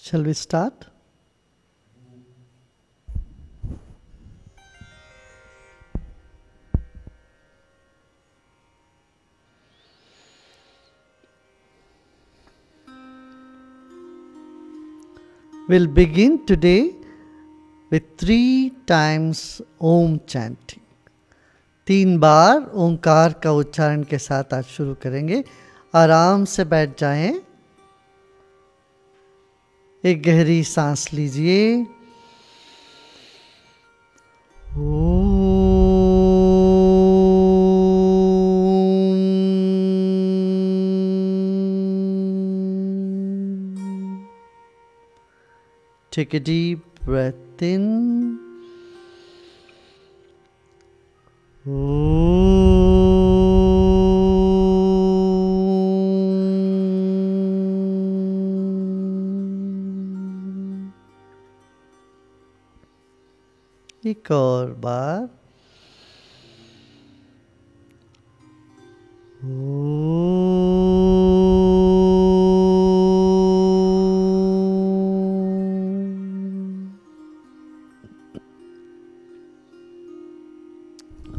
Shall we start? We'll begin today with 3 times Om chanting. 3 बार ओंकार का उच्चारण के साथ आज शुरू करेंगे। आराम से बैठ जाएं, एक गहरी सांस लीजिए। Take a deep breath in. एक और बार।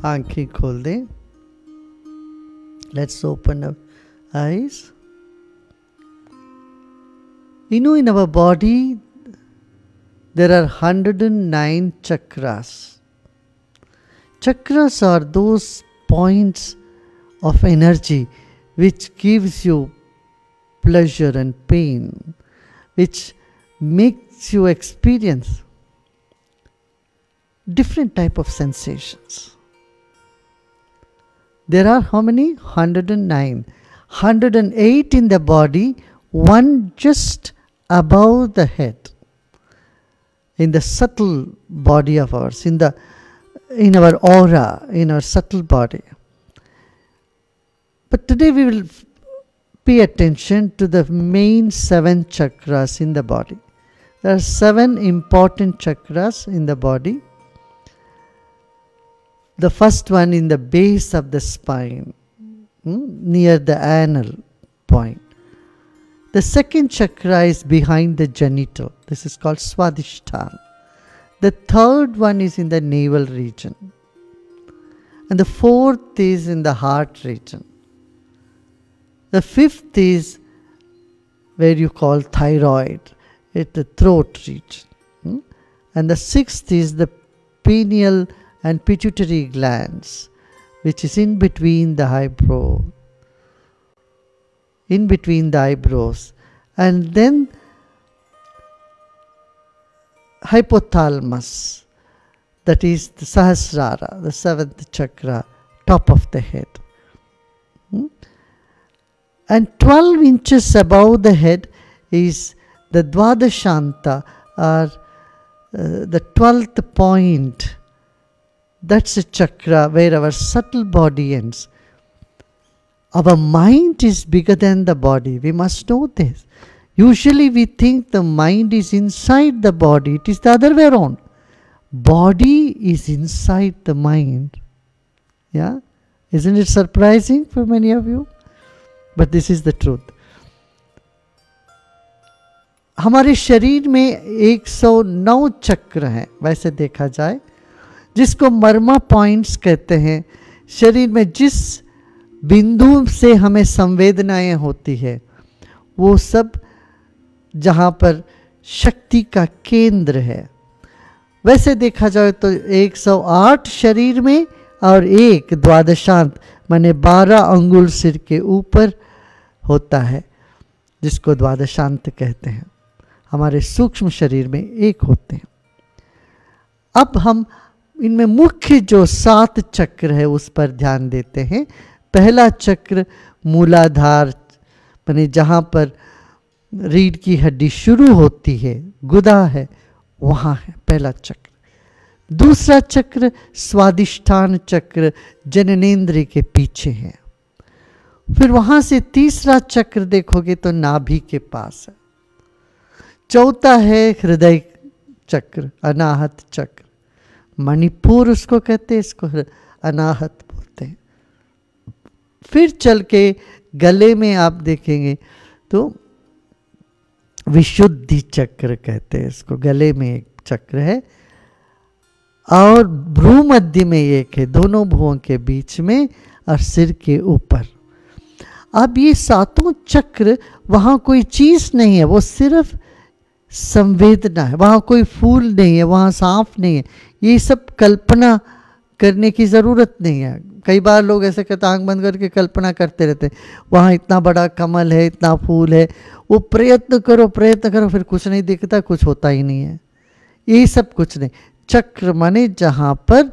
आंखें खोल दें। Let's open our eyes. You know, in our body there are 109 chakras. Chakras are those points of energy which gives you pleasure and pain, which makes you experience different type of sensations. There are how many? 109. 108 in the body, one just above the head, in the subtle body of ours, in our aura, in our subtle body. But today we will pay attention to the main 7 chakras in the body. There are 7 important chakras in the body. The first one in the base of the spine, near the anal point. The second chakra is behind the genital. This is called Swadhisthana. The third one is in the navel region. And the fourth is in the heart region. The fifth is where you call thyroid, at the throat region. And the sixth is the pineal and pituitary glands, which is in between the eyebrows. And then hypothalamus, that is the Sahasrara, the 7th chakra, top of the head. And 12 inches above the head is the Dvadashanta, or the 12th point. That's a chakra where our subtle body ends. Our mind is bigger than the body. We must know this. Usually we think the mind is inside the body. It is the other way around. Body is inside the mind. Yeah? Isn't it surprising for many of you? But this is the truth. हमारे शरीर में 109 चक्र हैं वैसे देखा जाए, जिसको मर्मा points कहते हैं। शरीर में जिस बिंदु से हमें संवेदनाएं होती है, वो सब जहाँ पर शक्ति का केंद्र है। वैसे देखा जाए तो 108 शरीर में और एक द्वादशांत माने 12 अंगुल सिर के ऊपर होता है, जिसको द्वादशांत कहते हैं। हमारे सूक्ष्म शरीर में एक होते हैं। अब हम इनमें मुख्य जो 7 चक्र है उस पर ध्यान देते हैं। पहला चक्र मूलाधार, माने जहाँ पर रीढ़ की हड्डी शुरू होती है, गुदा है, वहाँ है पहला चक्र। दूसरा चक्र स्वादिष्ठान चक्र, जननेंद्रिय के पीछे है। फिर वहाँ से तीसरा चक्र देखोगे तो नाभि के पास है। चौथा है हृदय चक्र, अनाहत चक्र। मणिपुर उसको कहते हैं, इसको अनाहत बोलते हैं। फिर चल के गले में आप देखेंगे तो विशुद्धि चक्र कहते हैं इसको। गले में एक चक्र है और भ्रू मध्य में एक है, दोनों भ्रुओं के बीच में और सिर के ऊपर। अब ये सातों चक्र, वहाँ कोई चीज़ नहीं है, वो सिर्फ संवेदना है। वहाँ कोई फूल नहीं है, वहाँ सांप नहीं है। ये सब कल्पना करने की ज़रूरत नहीं है। कई बार लोग ऐसे कहते आंख बंद करके कल्पना करते रहते हैं, वहाँ इतना बड़ा कमल है, इतना फूल है। वो प्रयत्न करो फिर कुछ नहीं दिखता, कुछ होता ही नहीं है। ये सब कुछ नहीं। चक्र माने जहाँ पर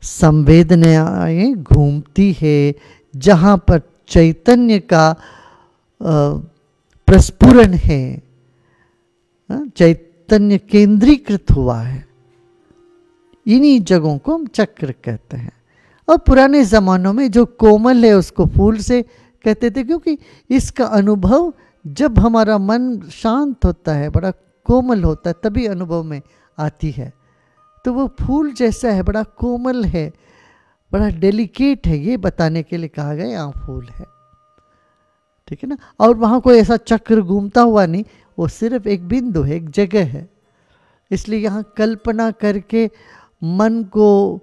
संवेदनाएं घूमती है, जहाँ पर चैतन्य का प्रस्फुरण है, चैतन्य केंद्रीकृत हुआ है, इन्हीं जगहों को हम चक्र कहते हैं। और पुराने ज़मानों में जो कोमल है उसको फूल से कहते थे, क्योंकि इसका अनुभव जब हमारा मन शांत होता है, बड़ा कोमल होता है, तभी अनुभव में आती है। तो वो फूल जैसा है, बड़ा कोमल है, बड़ा डेलिकेट है, ये बताने के लिए कहा गया यहाँ फूल है। ठीक है ना। और वहाँ कोई ऐसा चक्र घूमता हुआ नहीं, वो सिर्फ एक बिंदु है, एक जगह है। इसलिए यहाँ कल्पना करके मन को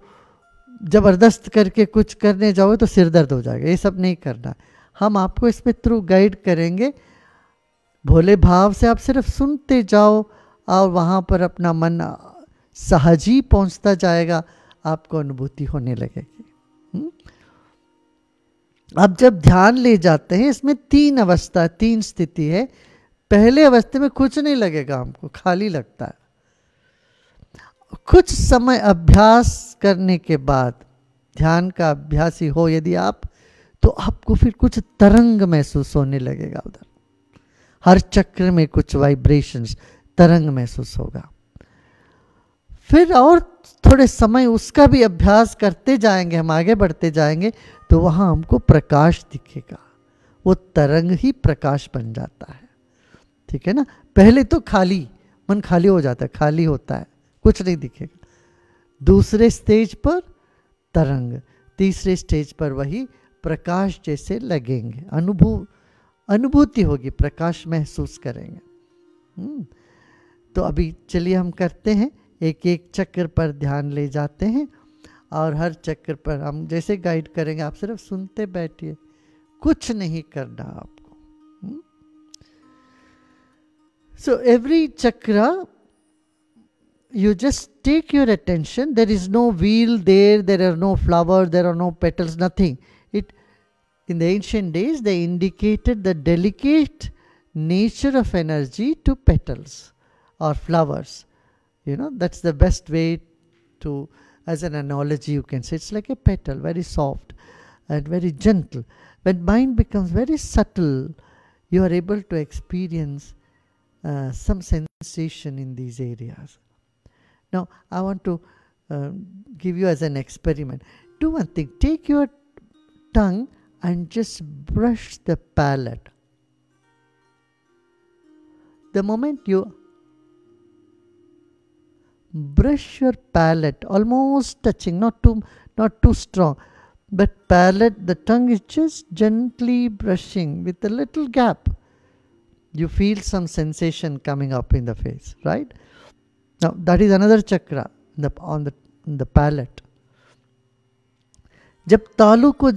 जबरदस्त करके कुछ करने जाओगे तो सिर दर्द हो जाएगा। ये सब नहीं करना। हम आपको इसमें थ्रू गाइड करेंगे। भोले भाव से आप सिर्फ सुनते जाओ और वहाँ पर अपना मन सहज ही पहुँचता जाएगा, आपको अनुभूति होने लगेगी। अब जब ध्यान ले जाते हैं, इसमें 3 अवस्था, 3 स्थिति है। पहले अवस्था में कुछ नहीं लगेगा, हमको खाली लगता है। कुछ समय अभ्यास करने के बाद, ध्यान का अभ्यासी हो यदि आप, तो आपको फिर कुछ तरंग महसूस होने लगेगा। उधर हर चक्र में कुछ वाइब्रेशंस, तरंग महसूस होगा। फिर और थोड़े समय उसका भी अभ्यास करते जाएंगे, हम आगे बढ़ते जाएंगे, तो वहाँ हमको प्रकाश दिखेगा। वो तरंग ही प्रकाश बन जाता है। ठीक है ना। पहले तो खाली मन, खाली हो जाता है, खाली होता है, कुछ नहीं दिखेगा। दूसरे स्टेज पर तरंग, तीसरे स्टेज पर वही प्रकाश जैसे लगेंगे, अनुभूति होगी, प्रकाश महसूस करेंगे। तो अभी चलिए हम करते हैं, एक एक चक्र पर ध्यान ले जाते हैं और हर चक्र पर हम जैसे गाइड करेंगे, आप सिर्फ सुनते बैठिए, कुछ नहीं करना आपको। So every chakra, you just take your attention. There is no wheel there, there are no flowers, there are no petals, nothing. In the ancient days, they indicated the delicate nature of energy to petals or flowers. You know, that's the best way to, as an analogy you can say, it's like a petal, very soft and very gentle. When mind becomes very subtle, you are able to experience some sensation in these areas. Now, I want to give you as an experiment. Do one thing, take your tongue and just brush the palate. The moment you brush your palate, almost touching, not too strong, but palate, the tongue is just gently brushing with a little gap. You feel some sensation coming up in the face, right? Now, that is another chakra on the palate. जब तालु को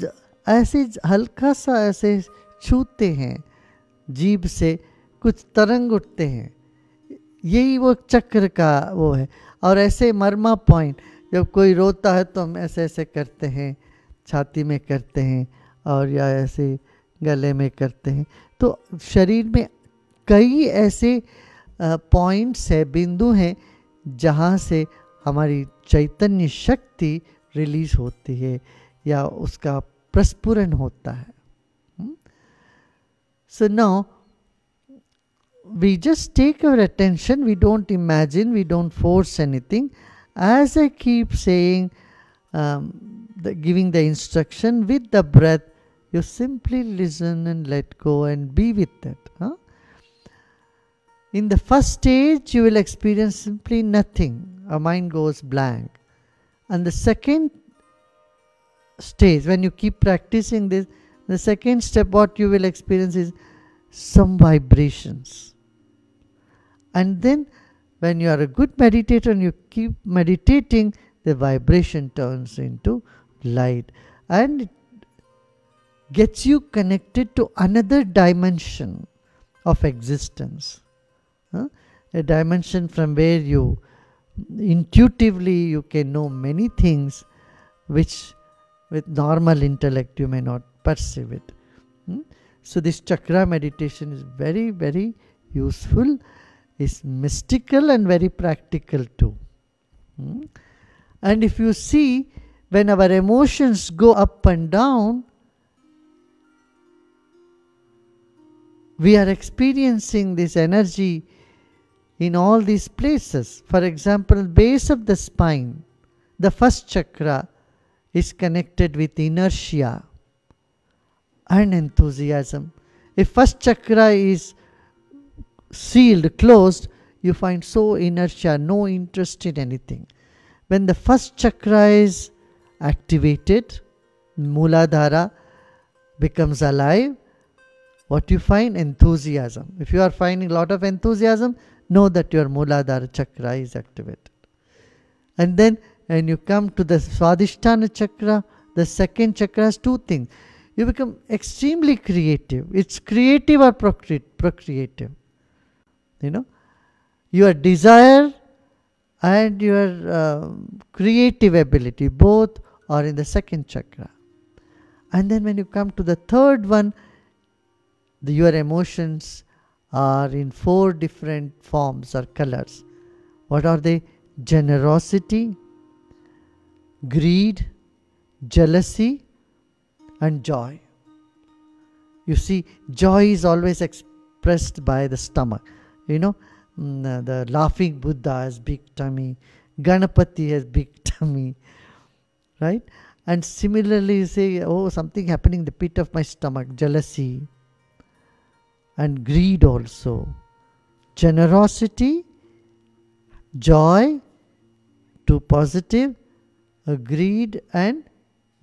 ऐसे हल्का सा ऐसे छूते हैं जीभ से, कुछ तरंग उठते हैं, यही वो चक्र का वो है। और ऐसे मर्मा पॉइंट, जब कोई रोता है तो हम ऐसे ऐसे करते हैं, छाती में करते हैं और या ऐसे गले में करते हैं। तो शरीर में कई ऐसे पॉइंट्स है, बिंदु हैं, जहाँ से हमारी चैतन्य शक्ति रिलीज होती है या उसका प्रस्फुरण होता है। So now we just take our attention, we don't imagine, we don't force anything. As I keep saying, giving the instruction with the breath, you simply listen and let go and be with it. In the first stage, you will experience simply nothing. Our mind goes blank. And the second stage, when you keep practicing this, the second step, what you will experience is some vibrations. And then when you are a good meditator and you keep meditating, the vibration turns into light and it gets you connected to another dimension of existence. A dimension from where you intuitively you can know many things which with normal intellect you may not perceive it. So this chakra meditation is very, very useful, is mystical and very practical too. And if you see, when our emotions go up and down, we are experiencing this energy in all these places. For example, base of the spine, the first chakra is connected with inertia and enthusiasm. If first chakra is sealed, closed, you find so inertia, no interest in anything. When the first chakra is activated, Mooladhara becomes alive, what you find? Enthusiasm. If you are finding a lot of enthusiasm, know that your Mooladhara chakra is activated. And then when you come to the Swadhisthana chakra, the second chakra has two things. You become extremely creative. It's creative or procreative. Your desire and your creative ability, both are in the second chakra. And then when you come to the third one, your emotions are in 4 different forms or colors. What are they? Generosity, greed, jealousy, and joy. You see, joy is always expressed by the stomach. The laughing Buddha has big tummy, Ganapati has big tummy, right? And similarly, you say, oh, something happening in the pit of my stomach, jealousy. And greed also. Generosity, joy, 2 positive, greed and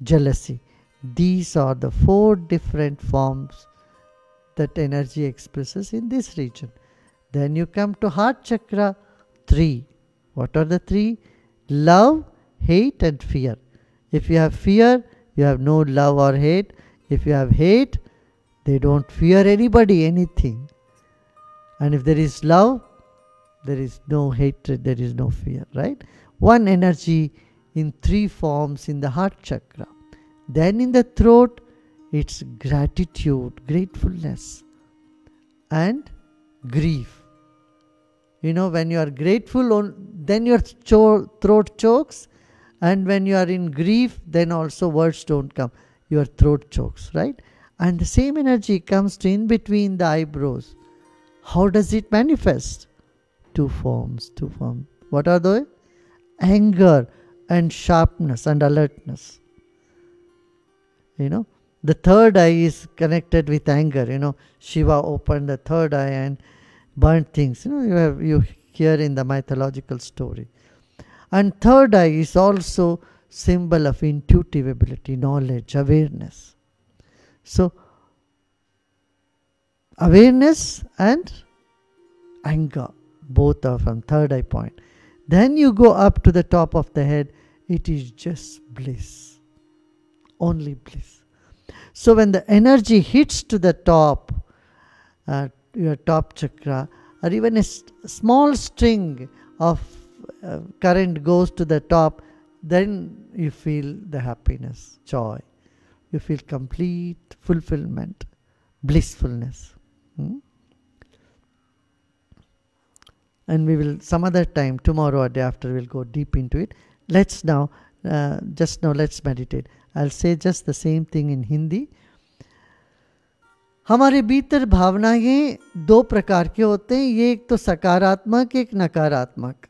jealousy. These are the 4 different forms that energy expresses in this region. Then you come to heart chakra, 3. What are the 3? Love, hate and fear. If you have fear, you have no love or hate. If you have hate, they don't fear anybody, anything. And if there is love, there is no hatred, there is no fear, right? One energy in 3 forms in the heart chakra. Then in the throat, it's gratitude, gratefulness, and grief. When you are grateful, then your throat chokes, and when you are in grief, then also words don't come. Your throat chokes, right? And the same energy comes to in between the eyebrows. How does it manifest? 2 forms. What are they? Anger and sharpness and alertness. The third eye is connected with anger. Shiva opened the third eye and burnt things. You hear in the mythological story. And third eye is also symbol of intuitive ability, knowledge, awareness. So, awareness and anger, both are from third eye point. Then you go up to the top of the head, it is just bliss, only bliss. So when the energy hits to the top, your top chakra, or even a small string of current goes to the top, then you feel the happiness, joy. You feel complete fulfillment, blissfulness. And we will some other time, tomorrow or day after, we'll go deep into it. Let's now let's meditate. I'll say just the same thing in Hindi. हमारे भीतर भावनाएं 2 प्रकार के होते हैं. ये एक तो सकारात्मक, एक नकारात्मक,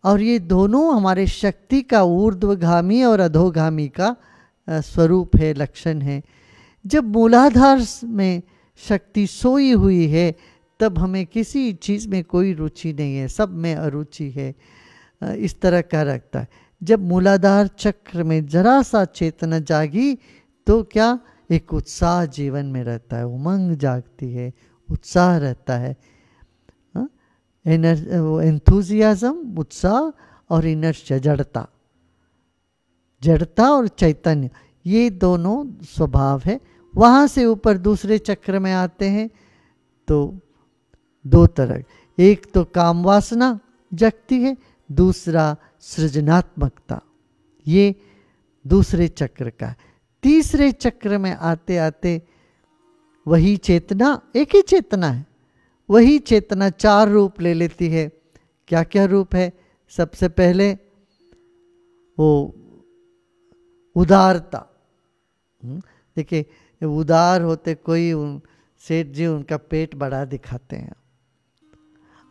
और ये दोनों हमारे शक्ति का ऊर्ध्वगामी और अधोगामी का स्वरूप है, लक्षण है. जब मूलाधार में शक्ति सोई हुई है, तब हमें किसी चीज़ में कोई रुचि नहीं है, सब में अरुचि है, इस तरह का रखता है. जब मूलाधार चक्र में जरा सा चेतना जागी, तो क्या एक उत्साह जीवन में रहता है, उमंग जागती है, उत्साह रहता है. एंथुजियाज्म उत्साह, और इनर्शिया जड़ता, जड़ता और चैतन्य, ये दोनों स्वभाव है। वहाँ से ऊपर दूसरे चक्र में आते हैं तो दो तरह, एक तो काम वासना जगती है, दूसरा सृजनात्मकता, ये दूसरे चक्र का है। तीसरे चक्र में आते आते वही चेतना, एक ही चेतना है, वही चेतना चार रूप ले लेती है। क्या क्या रूप है? सबसे पहले वो उदारता। देखिए उदार होते कोई सेठ जी उनका पेट बड़ा दिखाते हैं,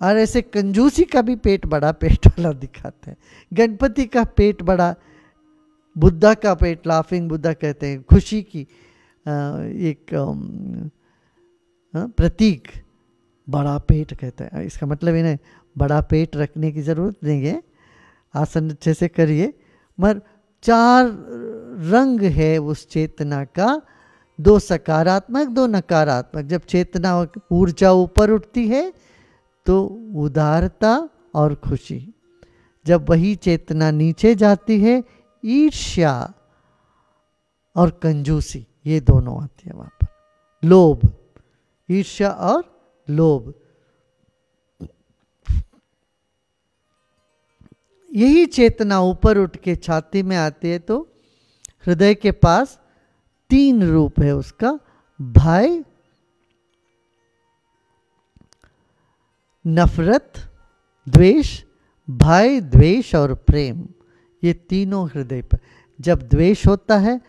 और ऐसे कंजूसी का भी पेट बड़ा, पेट वाला दिखाते हैं। गणपति का पेट बड़ा, बुद्धा का पेट, लाफिंग बुद्धा कहते हैं, खुशी की एक प्रतीक, बड़ा पेट कहते हैं। इसका मतलब इन्हें बड़ा पेट रखने की ज़रूरत नहीं है, आसन अच्छे से करिए। मगर चार रंग है उस चेतना का, दो सकारात्मक दो नकारात्मक। जब चेतना ऊर्जा ऊपर उठती है तो उदारता और खुशी, जब वही चेतना नीचे जाती है ईर्ष्या और कंजूसी, ये दोनों आती है वहाँ पर। लोभ, ईर्ष्या और लोभ, यही चेतना ऊपर उठ के छाती में आती है तो हृदय के पास तीन रूप है उसका, भय, नफरत, द्वेष, भय, द्वेष और प्रेम, ये तीनों हृदय पर। जब द्वेष होता है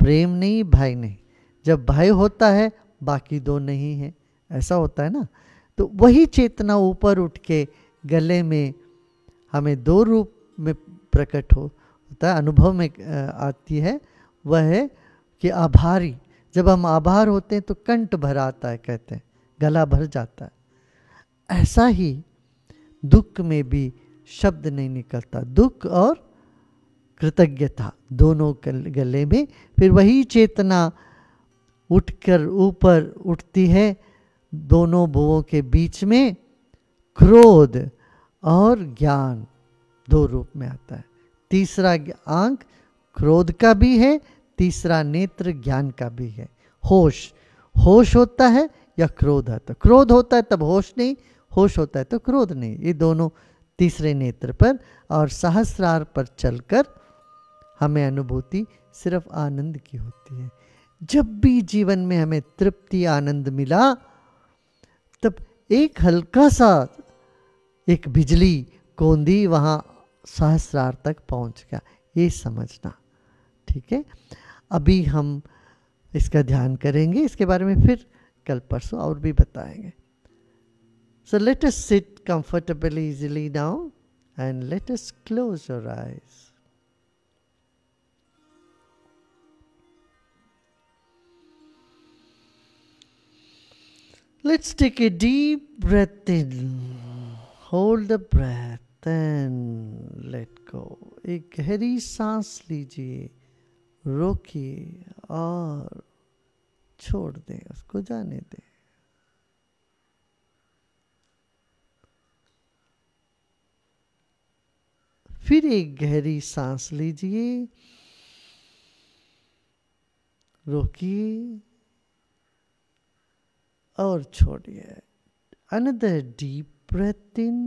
प्रेम नहीं, भय नहीं, जब भय होता है बाकी दो नहीं है, ऐसा होता है ना। तो वही चेतना ऊपर उठ के गले में हमें दो रूप में प्रकट होता है, अनुभव में आती है। वह है कि आभारी, जब हम आभार होते हैं तो कंठ भर आता है, कहते हैं गला भर जाता है। ऐसा ही दुख में भी शब्द नहीं निकलता, दुख और कृतज्ञता दोनों गले में। फिर वही चेतना उठकर ऊपर उठती है दोनों भुवों के बीच में, क्रोध और ज्ञान दो रूप में आता है। तीसरा आंख क्रोध का भी है, तीसरा नेत्र ज्ञान का भी है। होश, होश होता है या क्रोध है, तो क्रोध होता है तब होश नहीं, होश होता है तो क्रोध नहीं, ये दोनों तीसरे नेत्र पर और सहस्रार पर चलकर हमें अनुभूति सिर्फ आनंद की होती है। जब भी जीवन में हमें तृप्ति आनंद मिला तब एक हल्का सा एक बिजली कोंदी वहाँ सहस्रार तक पहुँच गया, ये समझना। ठीक है, अभी हम इसका ध्यान करेंगे, इसके बारे में फिर कल परसों और भी बताएंगे। So let us sit comfortably easily now and let us close our eyes. Let's take a deep breath in, hold the breath and let go. एक गहरी सांस लीजिए, रोकिए और छोड़ दें, उसको जाने दें। फिर एक गहरी सांस लीजिए, रोकिए और छोड़िए। Another deep breath in,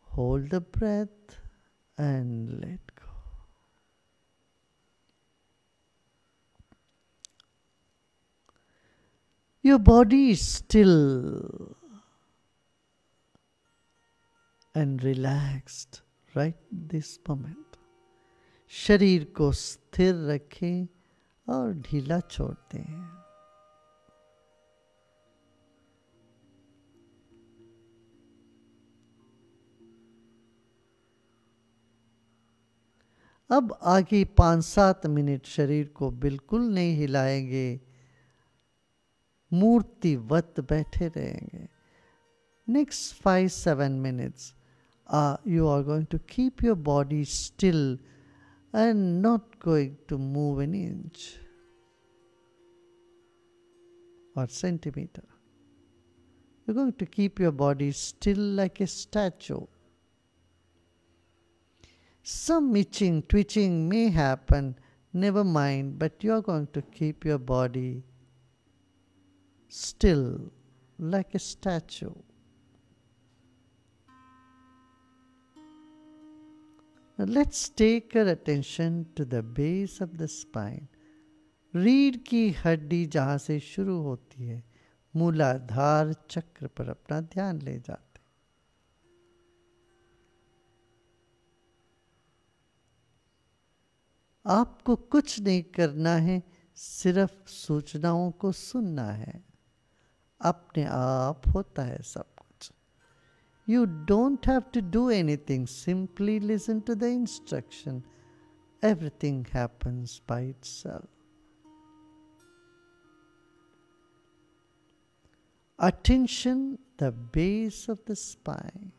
hold the breath and let go. Your body is still and relaxed right this moment. शरीर को स्थिर रखें और ढीला छोड़ दें। अब आगे 5-7 मिनट शरीर को बिल्कुल नहीं हिलाएंगे, मूर्तिवत बैठे रहेंगे। Next 5-7 minutes, you are going to keep your body still and not going to move an inch or centimeter. You're going to keep your body still like a statue. Some itching, twitching may happen, never mind, but you're going to keep your body still like a statue. Now let's take our attention to the base of the spine. रीढ़ की हड्डी जहाँ से शुरू होती है, मूलाधार चक्र पर अपना ध्यान ले जाते। आपको कुछ नहीं करना है, सिर्फ सूचनाओं को सुनना है। अपने आप होता है सब कुछ। You don't have to do anything, simply listen to the instruction. Everything happens by itself. Attention, the base of the spine.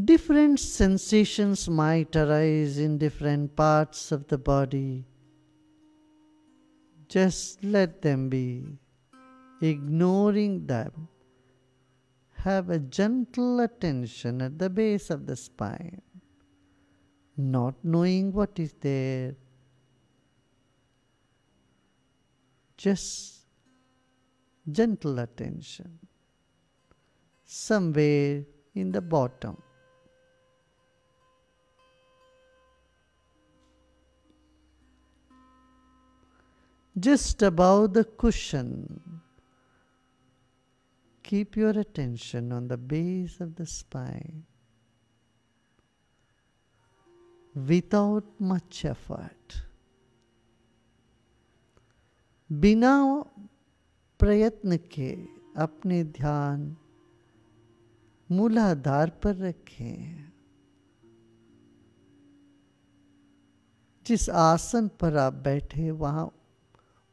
Different sensations might arise in different parts of the body. Just let them be. Ignoring them. Have a gentle attention at the base of the spine. Not knowing what is there. Just gentle attention. Somewhere in the bottom. Just above the cushion, keep your attention on the base of the spine without much effort. बिना प्रयत्न के अपने ध्यान मूलाधार पर रखें। जिस आसन पर आप बैठे वहाँ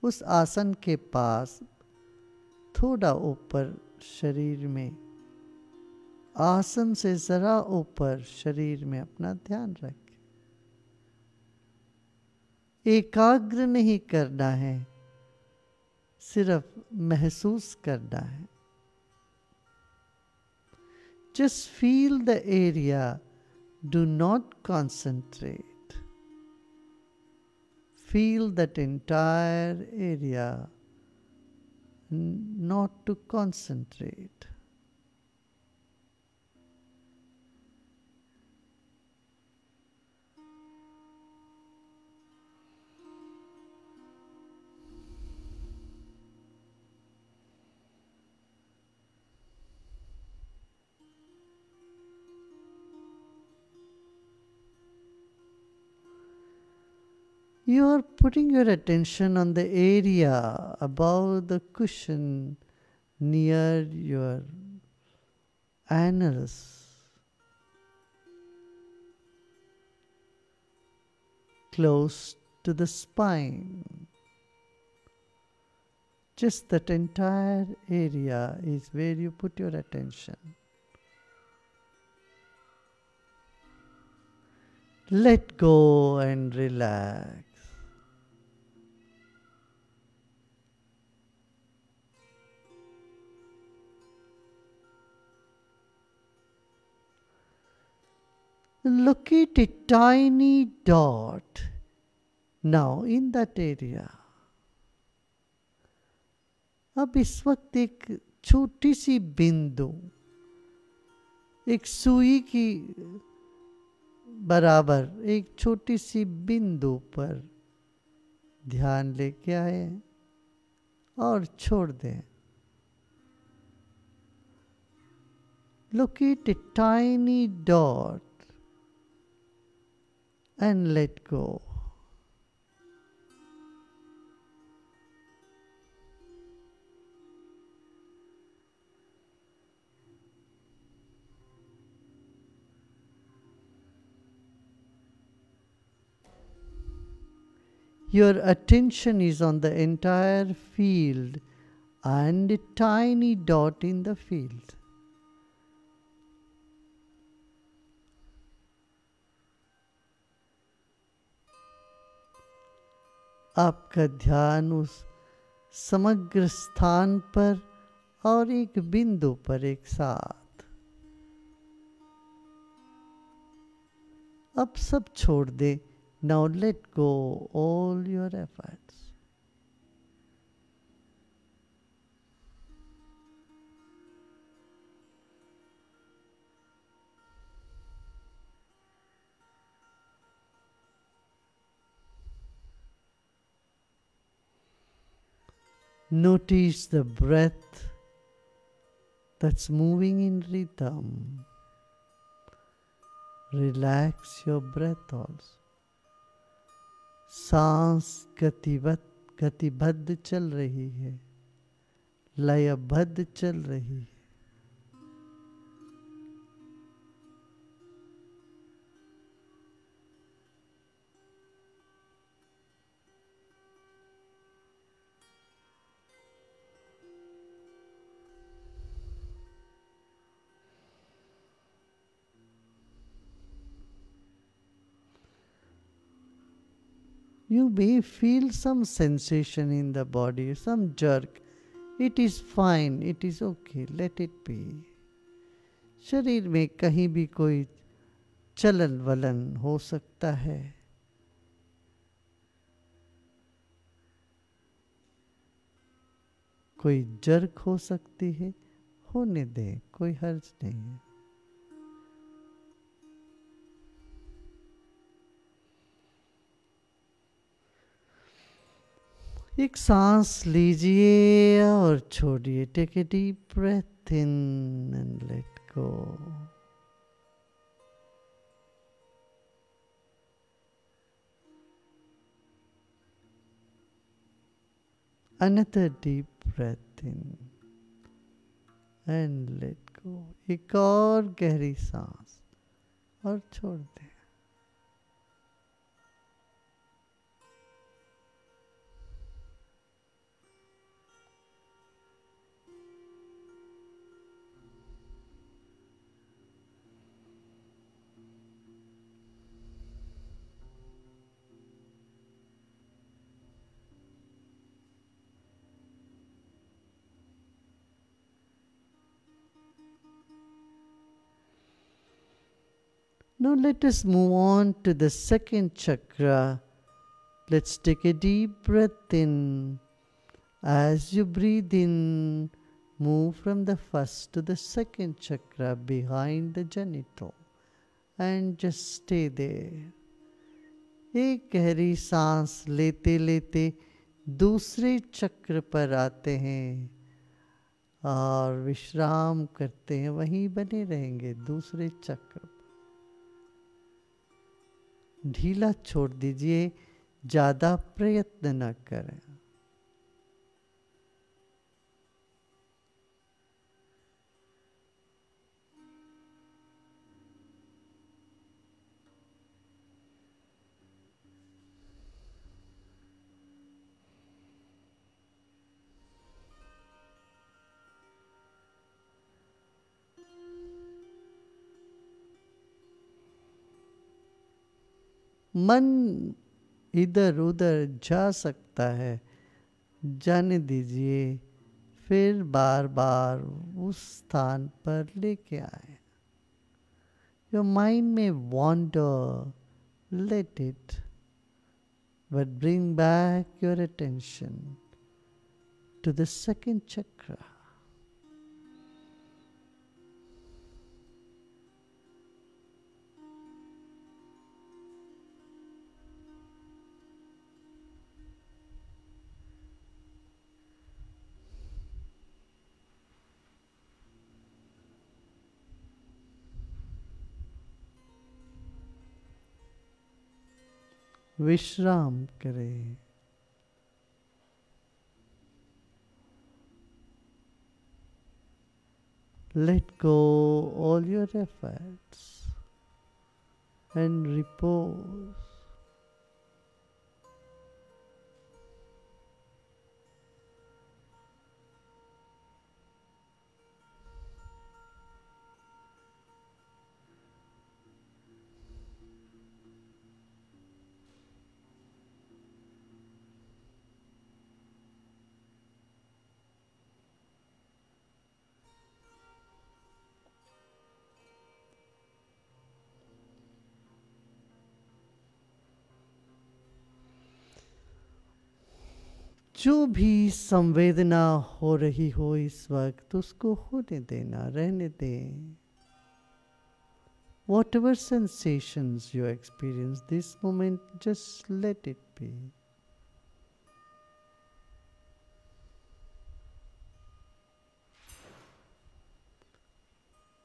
उस आसन के पास थोड़ा ऊपर शरीर में, आसन से जरा ऊपर शरीर में अपना ध्यान रखें। एकाग्र नहीं करना है, सिर्फ महसूस करना है। Just feel the area, do not concentrate. Feel that entire area, not to concentrate. You are putting your attention on the area above the cushion near your anus, close to the spine. Just that entire area is where you put your attention. Let go and relax. Locate a tiny dot now in that area. अब इस वक्त एक छोटी सी बिंदु, एक सुई की बराबर एक छोटी सी बिंदु पर ध्यान लेके आए और छोड़ दें। Locate a tiny dot and let go. Your attention is on the entire field and a tiny dot in the field. आपका ध्यान उस समग्र स्थान पर और एक बिंदु पर एक साथ। अब सब छोड़ दे। Now let go all your efforts. Notice the breath that's moving in rhythm. Relax your breath also. सांस गतिबद्ध चल रही है, लयबद्ध चल रही है। You may feel some sensation in the body, some jerk. It is fine, it is okay, let it be. शरीर में कहीं भी कोई चलन वलन हो सकता है। कोई जर्क हो सकती है, होने दें, कोई हर्ज नहीं है। एक सांस लीजिए और छोड़िए। Take a deep breath in and let go. Another deep breath in and let go. एक और गहरी सांस और छोड़ दें। Now let us move on to the second chakra. Let's take a deep breath in. As you breathe in, move from the first to the second chakra behind the genital and just stay there. एक गहरी सांस लेते लेते दूसरे चक्र पर आते हैं और विश्राम करते हैं। वहीं बने रहेंगे दूसरे चक्र पर। ढीला छोड़ दीजिए, ज़्यादा प्रयत्न न करें। मन इधर उधर जा सकता है, जाने दीजिए। फिर बार बार उस स्थान पर लेके आए। योर माइंड में wander, let it, but bring back your attention to the second chakra. विश्राम करें। Let go all your efforts and repose. जो भी संवेदना हो रही हो इस वक्त उसको होने देना, रहने दें. Whatever sensations you experience this moment, just let it be.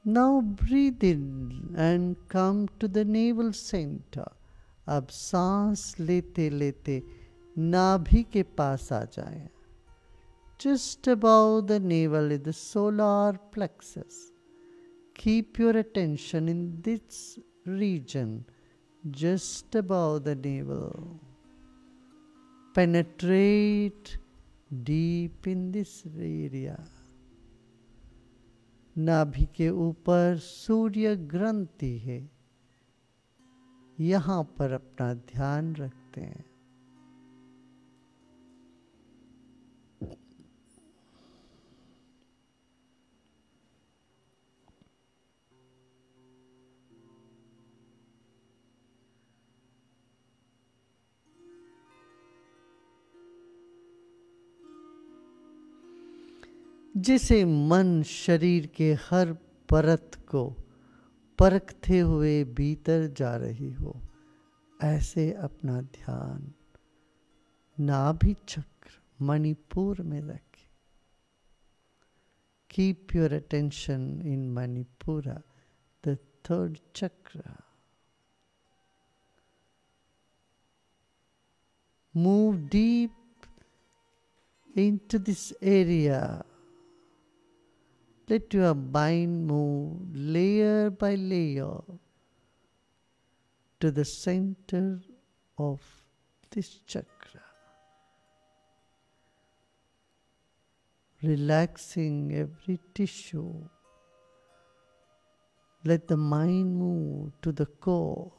Now breathe in and come to the navel center. अब सांस लेते लेते नाभि के पास आ जाए. Just above the navel is the solar plexus. Keep your attention in this region, just above the navel. Penetrate deep in this area. नाभि के ऊपर सूर्य ग्रंथि है. यहाँ पर अपना ध्यान रखते हैं. जिसे मन शरीर के हर परत को परखते हुए भीतर जा रही हो, ऐसे अपना ध्यान नाभि चक्र मणिपुर में रखें. Keep your attention in Manipura, the third chakra. Move deep into this area. Let your mind move layer by layer to the center of this chakra, relaxing every tissue. Let the mind move to the core.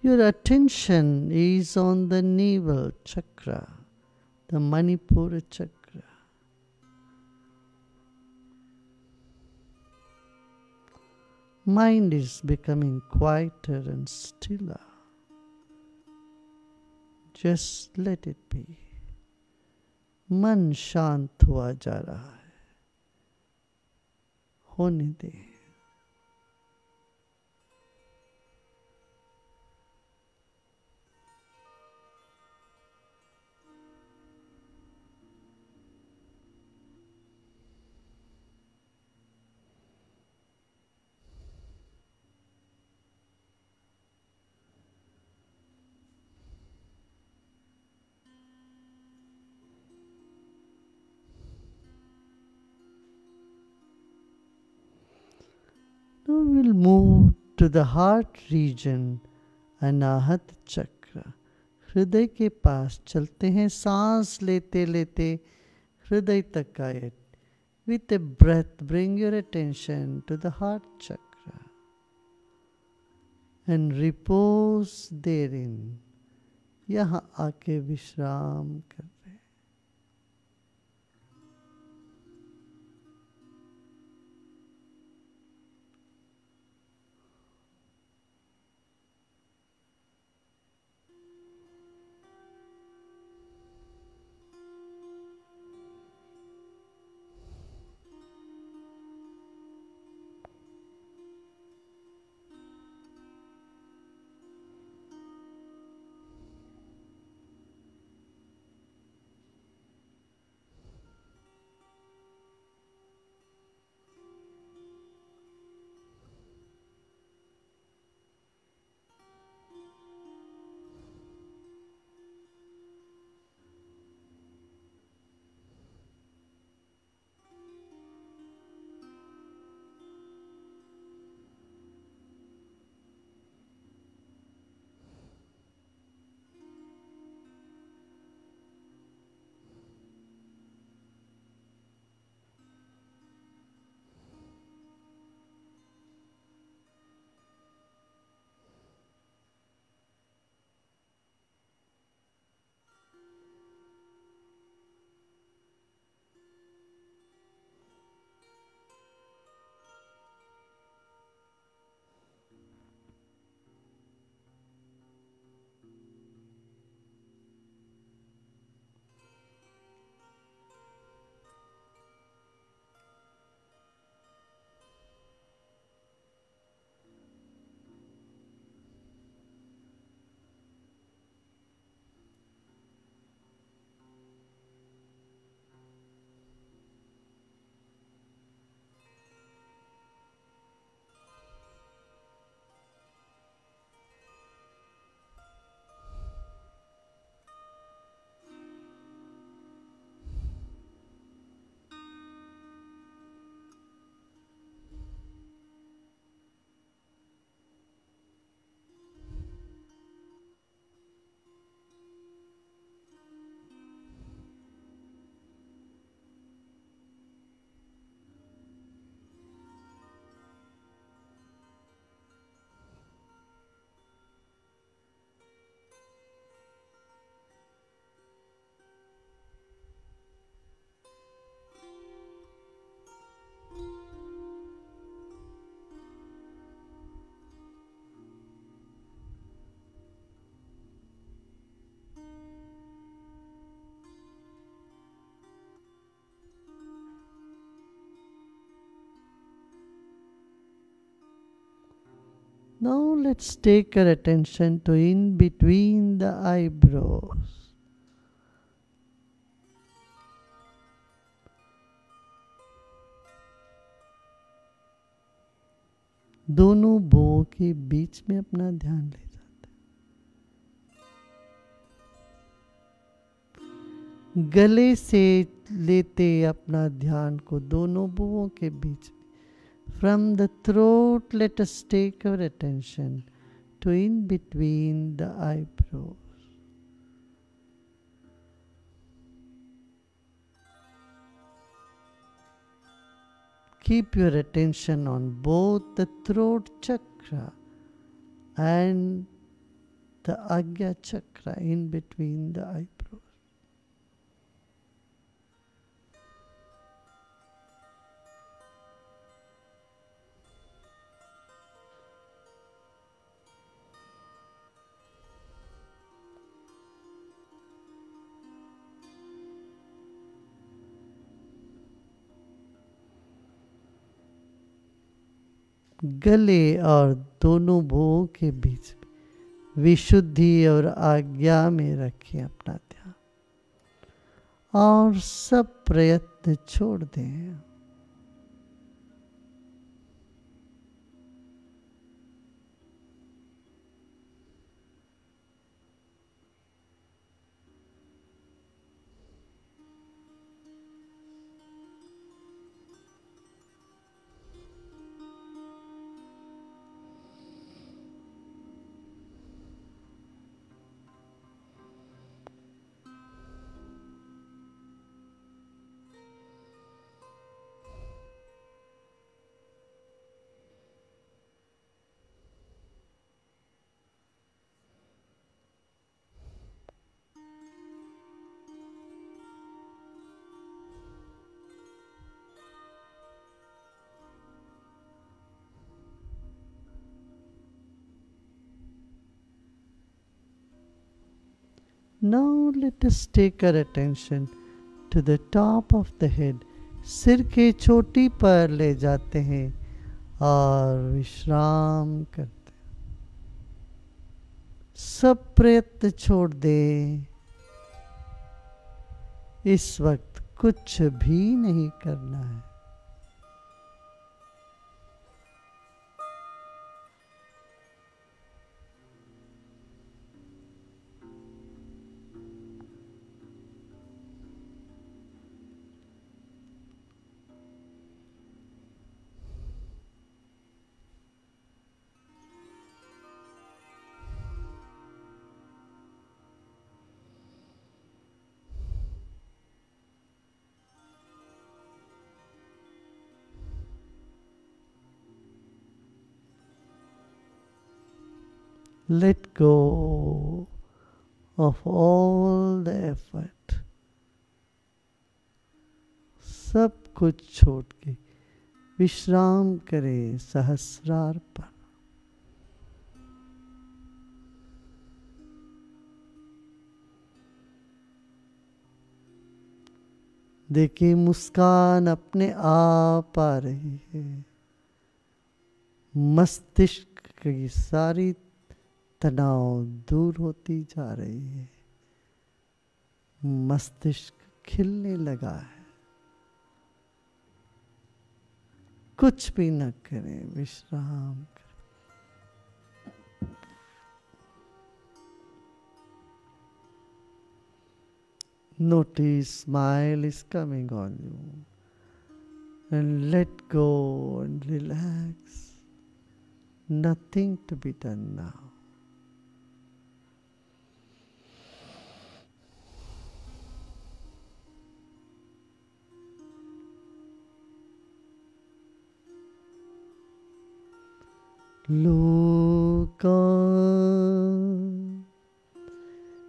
Your attention is on the navel chakra, the Manipura chakra. Mind is becoming quieter and stiller. Just let it be. मन शांत हुआ जा रहा है. होने दे. Now we'll move to the heart region, अनाहत चक्र. हृदय के पास चलते हैं. सांस लेते लेते हृदय तक आए. With a breath, bring your attention to the heart chakra and repose therein. यहाँ आके विश्राम कर रहे. Now let's take our attention to in between the eyebrows. दोनों भौं के बीच में अपना ध्यान ले जाते हैं। गले से लेते अपना ध्यान को दोनों भौं के बीच में। From the throat, let us take our attention to in between the eyebrows. Keep your attention on both the throat chakra and the Agya chakra in between the eyebrows. गले और दोनों भौं के बीच में विशुद्धि और आज्ञा में रखें अपना ध्यान और सब प्रयत्न छोड़ दें। Now let us take our attention to the top of the head. सिर के चोटी पर ले जाते हैं और विश्राम करते हैं। सब प्रयत्न छोड़ दें। इस वक्त कुछ भी नहीं करना है। Let go of all the effort. सब कुछ छोड़ के विश्राम करें सहस्रार पर। देखिए मुस्कान अपने आप आ रही है। मस्तिष्क की सारी तनाव दूर होती जा रही है। मस्तिष्क खिलने लगा है। कुछ भी न करें, विश्राम करें। Notice smile is coming on you and let go and relax. Nothing to be done now. लोका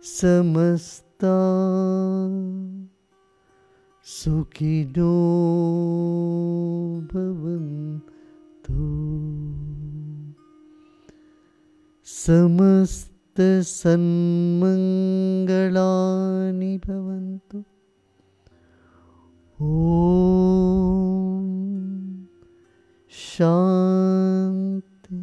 समस्ता सुखिनो भवन्तु समस्त सन्मंगलानि भवन्तु। ओम शांति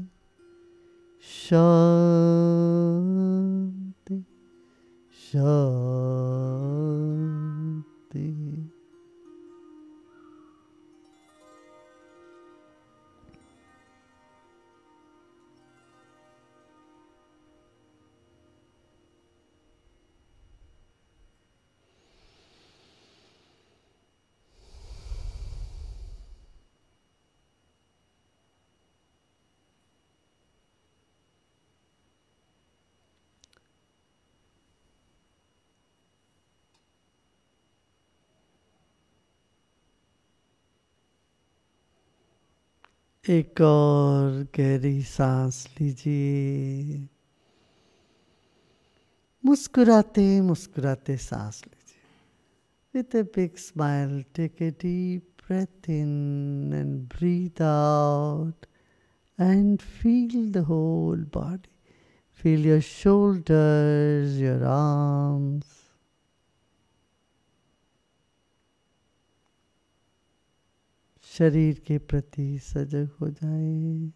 एक और गहरी सांस लीजिए। मुस्कुराते मुस्कुराते सांस लीजिए। With a big smile, take a deep breath in and breathe out and feel the whole body. Feel your shoulders, your arms. शरीर के प्रति सजग हो जाए।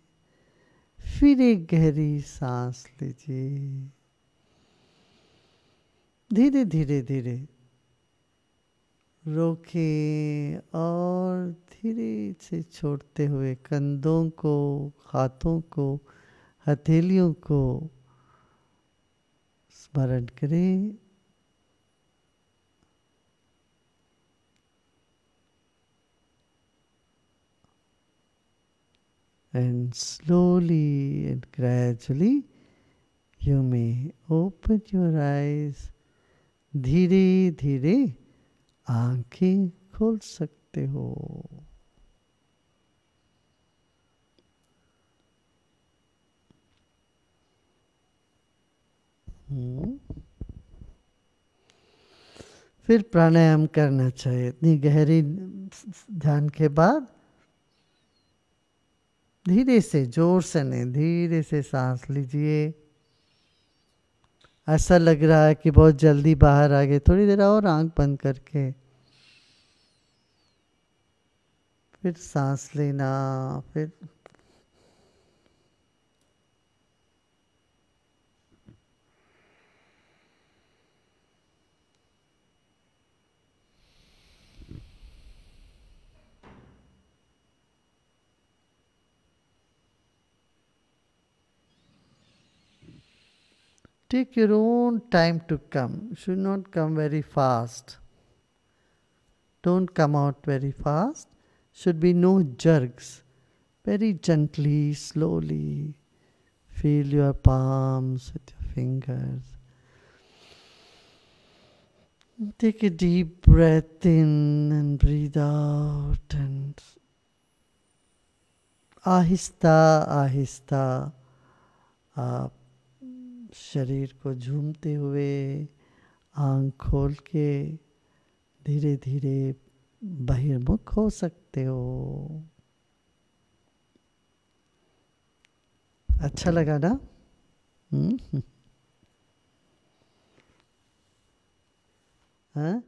फिर एक गहरी सांस लीजिए। धीरे धीरे धीरे रोकें और धीरे से छोड़ते हुए कंधों को, हाथों को, हथेलियों को स्मरण करें। And slowly and gradually you may open your eyes. धीरे धीरे आंखें खोल सकते हो। फिर प्राणायाम करना चाहिए। इतनी गहरी ध्यान के बाद धीरे से, जोर से नहीं, धीरे से सांस लीजिए। ऐसा लग रहा है कि बहुत जल्दी बाहर आ गए, थोड़ी देर और आंख बंद करके फिर सांस लेना। फिर take your own time to come. Should not come very fast. Don't come out very fast. Should be no jerks. Very gently, slowly. Feel your palms with your fingers. Take a deep breath in and breathe out, and Aahista Aahista आप शरीर को झूमते हुए आँख खोल के धीरे धीरे बहिर्मुख हो सकते हो। अच्छा लगा ना? हाँ?